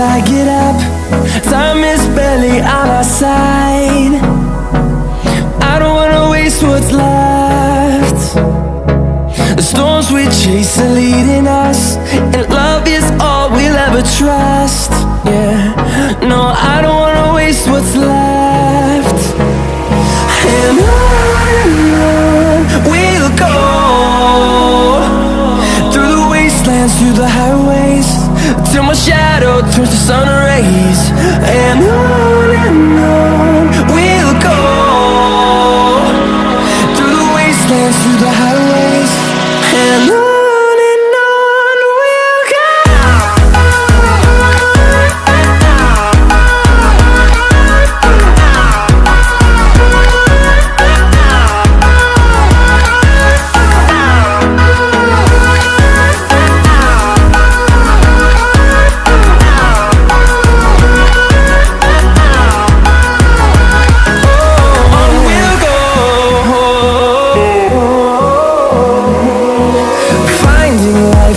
I get up. Time is barely on our side. I don't wanna waste what's left. The storms we chase are leading us, and love is all we'll ever trust. Yeah, no, I don't wanna waste what's left. And on we'll go, through the wastelands, through the highways, till my shadow turns to sun rays. And on we'll go, through the wastelands, through the highways, and on we'll go.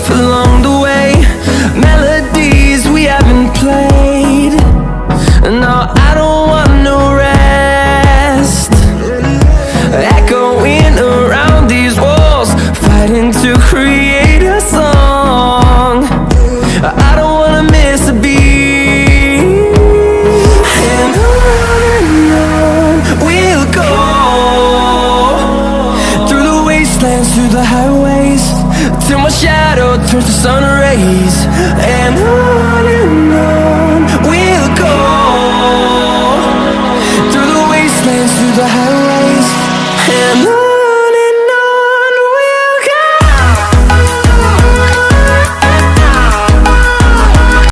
Along the way, melodies we haven't played. No, I don't want no rest. Echoing around these walls, fighting to create a song. I don't wanna miss a beat. And on we'll go, through the wastelands, through the highways, till my shadow turns to sun rays. And